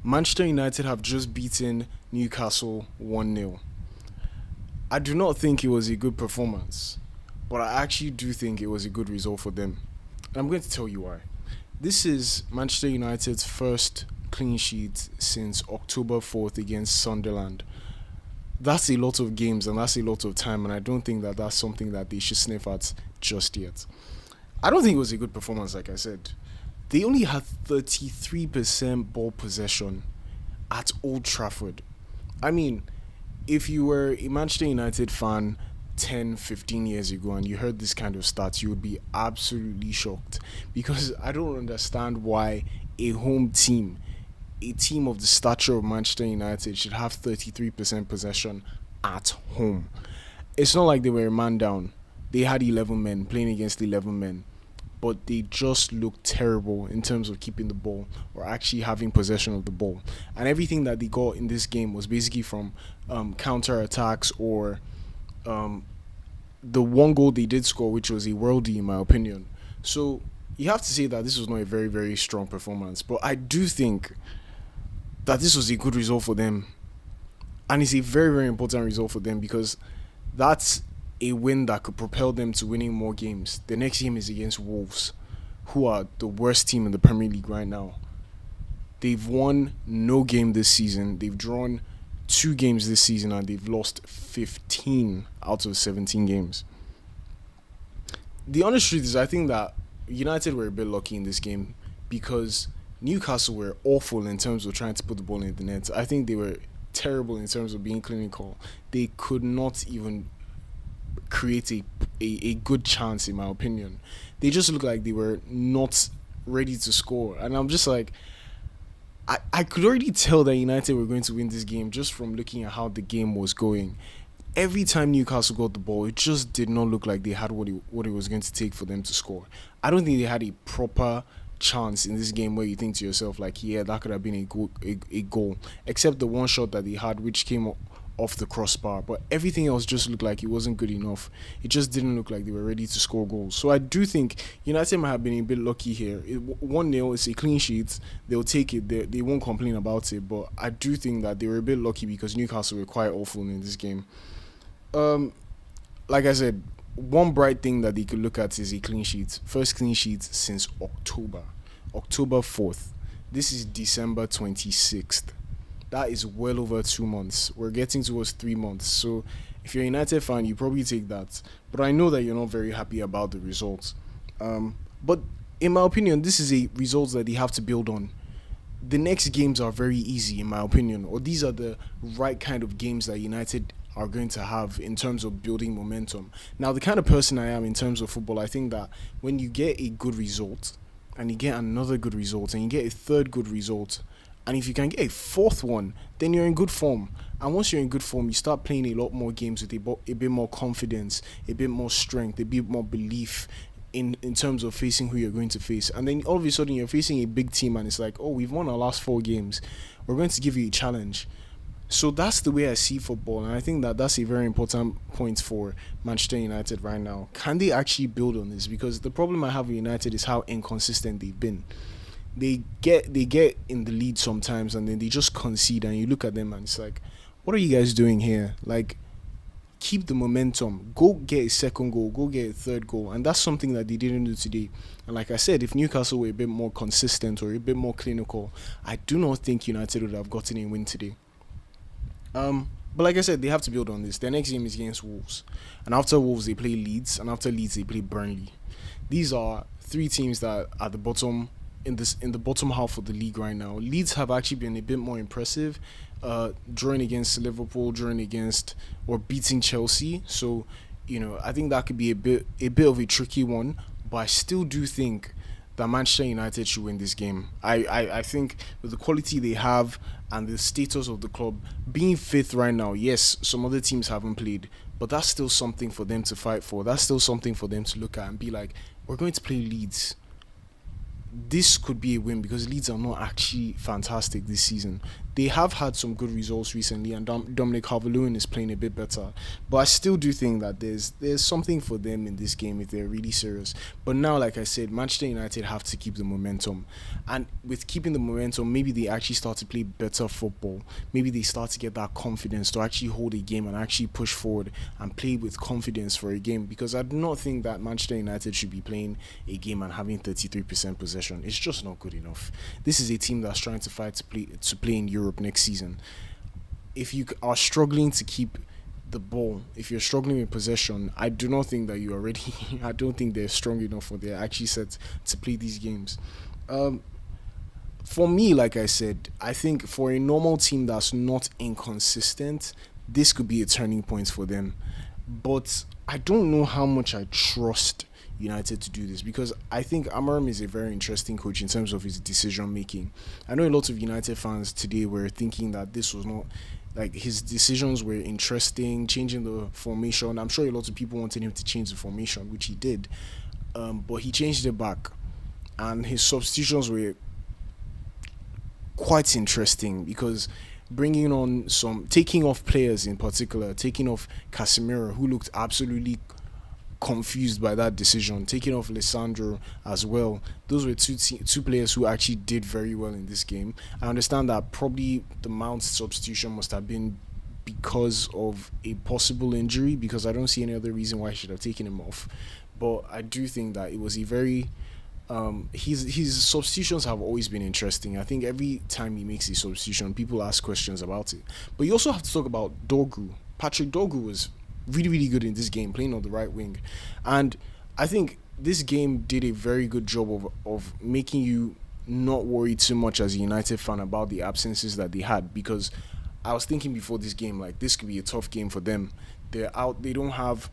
Manchester United have just beaten Newcastle 1-0. I do not think it was a good performance, but I actually do think it was a good result for them. And I'm going to tell you why. This is Manchester United's first clean sheet since October 4th against Sunderland. That's a lot of games and that's a lot of time, and I don't think that that's something that they should sniff at just yet. I don't think it was a good performance, like I said. They only had 33% ball possession at Old Trafford. I mean, if you were a Manchester United fan 10, 15 years ago and you heard this kind of stats, you would be absolutely shocked because I don't understand why a home team, a team of the stature of Manchester United, should have 33% possession at home. It's not like they were a man down. They had 11 men playing against 11 men, but they just looked terrible in terms of keeping the ball or actually having possession of the ball. And everything that they got in this game was basically from counter attacks or the one goal they did score, which was a worldie in my opinion. So you have to say that this was not a very, very strong performance. But I do think that this was a good result for them. And it's a very, very important result for them because that's a win that could propel them to winning more games. The next game is against Wolves, who are the worst team in the Premier League right now. They've won no game this season. They've drawn 2 games this season and they've lost 15 out of 17 games. The honest truth is I think that United were a bit lucky in this game because Newcastle were awful in terms of trying to put the ball in the net. I think they were terrible in terms of being clinical. They could not even create a good chance, in my opinion. They just looked like they were not ready to score. And I'm just like, I could already tell that United were going to win this game just from looking at how the game was going. Every time Newcastle got the ball, it just did not look like they had what it was going to take for them to score. I don't think they had a proper chance in this game where you think to yourself like, yeah, that could have been a goal, except the one shot that they had which came off the crossbar, but everything else just looked like it wasn't good enough. It just didn't look like they were ready to score goals. So I do think United might have been a bit lucky here. 1-0 is a clean sheet. They'll take it. They won't complain about it, but I do think that they were a bit lucky because Newcastle were quite awful in this game. Like I said, one bright thing that they could look at is a clean sheet. First clean sheet since October 4th. This is December 26th. That is well over 2 months. We're getting towards 3 months. So if you're a United fan, you probably take that. But I know that you're not very happy about the results. But in my opinion, this is a result that they have to build on. The next games are very easy, in my opinion. Or these are the right kind of games that United are going to have in terms of building momentum. Now, the kind of person I am in terms of football, I think that when you get a good result, and you get another good result, and you get a third good result, and if you can get a fourth one, then you're in good form. And once you're in good form, you start playing a lot more games with a bit more confidence, a bit more strength, a bit more belief in terms of facing who you're going to face. And then all of a sudden, you're facing a big team, and it's like, oh, we've won our last 4 games. We're going to give you a challenge. So that's the way I see football, and I think that that's a very important point for Manchester United right now. Can they actually build on this? Because the problem I have with United is how inconsistent they've been. They get in the lead sometimes and then they just concede and you look at them and it's like, what are you guys doing here? Like, keep the momentum. Go get a second goal. Go get a third goal. And that's something that they didn't do today. And like I said, if Newcastle were a bit more consistent or a bit more clinical, I do not think United would have gotten a win today. But like I said, they have to build on this. Their next game is against Wolves. And after Wolves, they play Leeds. And after Leeds, they play Burnley. These are 3 teams that are the bottom in the bottom half of the league right now. Leeds have actually been a bit more impressive, drawing against Liverpool, drawing against or beating Chelsea. So, I think that could be a bit of a tricky one. But I still do think that Manchester United should win this game. I think with the quality they have and the status of the club being 5th right now, yes, some other teams haven't played, but that's still something for them to fight for. That's still something for them to look at and be like, we're going to play Leeds. this could be a win because Leeds are not actually fantastic this season. They have had some good results recently, and Dominic Calvert-Lewin is playing a bit better. But I still do think that there's something for them in this game if they're really serious. But now, like I said, Manchester United have to keep the momentum, and with keeping the momentum, maybe they actually start to play better football. Maybe they start to get that confidence to actually hold a game and actually push forward and play with confidence for a game. Because I do not think that Manchester United should be playing a game and having 33% possession. It's just not good enough. This is a team that's trying to fight to play in Europe next season. If you are struggling to keep the ball, if you're struggling with possession, I do not think that you are ready. I don't think they're strong enough or they're actually set to play these games. For me, like I said, I think for a normal team that's not inconsistent, this could be a turning point for them. But I don't know how much I trust United to do this because I think Amorim is a very interesting coach in terms of his decision making. I know a lot of United fans today were thinking that this was not like his decisions were interesting, changing the formation. I'm sure a lot of people wanted him to change the formation, which he did, but he changed it back, and his substitutions were quite interesting because bringing on taking off players in particular, taking off Casemiro, who looked absolutely confused by that decision, taking off Lissandro as well. Those were two players who actually did very well in this game. I understand that probably the Mount substitution must have been because of a possible injury, because I don't see any other reason why I should have taken him off. But I do think that it was a very his substitutions have always been interesting. I think every time he makes a substitution, people ask questions about it. But you also have to talk about Dorgu. Patrick Dorgu was really, really good in this game, playing on the right wing. And I think this game did a very good job of making you not worry too much as a United fan about the absences that they had, because I was thinking before this game, like, this could be a tough game for them. They're out, they don't have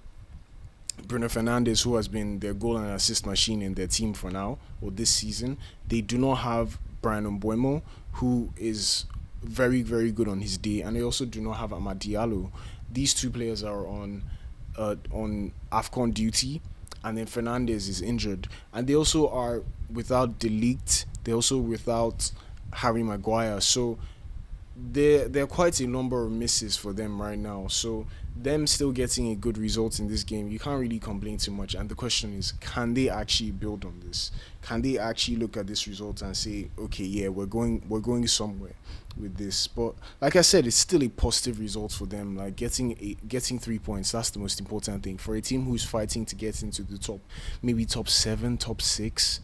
Bruno Fernandes, who has been their goal and assist machine in their team for now, or this season. They do not have Brian Mbeumo, who is very, very good on his day, and they also do not have Amad Diallo. These two players are on AFCON duty, and then Fernandes is injured, and they also are without De Ligt. They're also without Harry Maguire. So there are quite a number of misses for them right now. So them still getting a good result in this game, you can't really complain too much. And the question is, can they actually build on this? Can they actually look at this result and say, okay, yeah, we're going somewhere with this? But like I said, it's still a positive result for them. Like getting 3 points, that's the most important thing for a team who's fighting to get into the maybe top 7, top 6.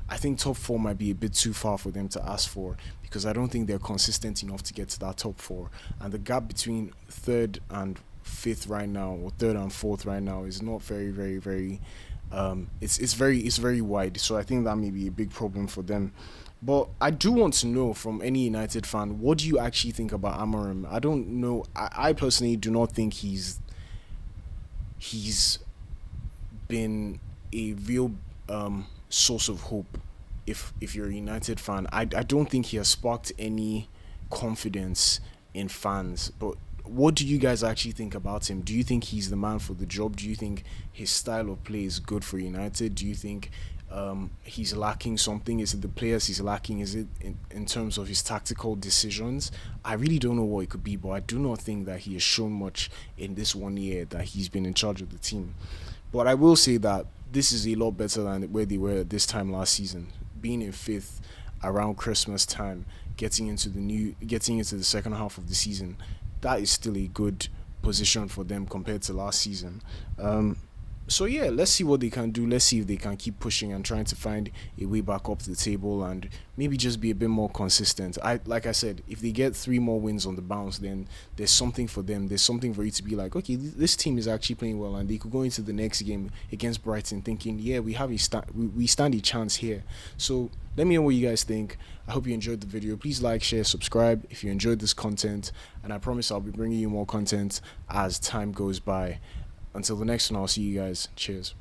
I think top 4 might be a bit too far for them to ask for, because I don't think they're consistent enough to get to that top 4. And the gap between 3rd and 5th right now, or 3rd and 4th right now, is not very, very, very it's very wide. So I think that may be a big problem for them. But I do want to know from any United fan, what do you actually think about Amorim? I don't know. I personally do not think he's been a real source of hope. If you're a United fan, I don't think he has sparked any confidence in fans. But what do you guys actually think about him? Do you think he's the man for the job? Do you think his style of play is good for United? Do you think he's lacking something? Is it the players he's lacking? Is it in terms of his tactical decisions? I really don't know what it could be, but I do not think that he has shown much in this 1 year that he's been in charge of the team. But I will say that this is a lot better than where they were at this time last season. Being in 5th around Christmas time, getting into the second half of the season, that is still a good position for them compared to last season. So yeah, let's see what they can do. Let's see if they can keep pushing and trying to find a way back up the table and maybe just be a bit more consistent. Like I said, if they get 3 more wins on the bounce, then there's something for them. There's something for you to be like, okay, this team is actually playing well, and they could go into the next game against Brighton thinking, yeah, we have we stand a chance here. So let me know what you guys think. I hope you enjoyed the video. Please like, share, subscribe if you enjoyed this content, and I promise I'll be bringing you more content as time goes by. Until the next one, I'll see you guys. Cheers.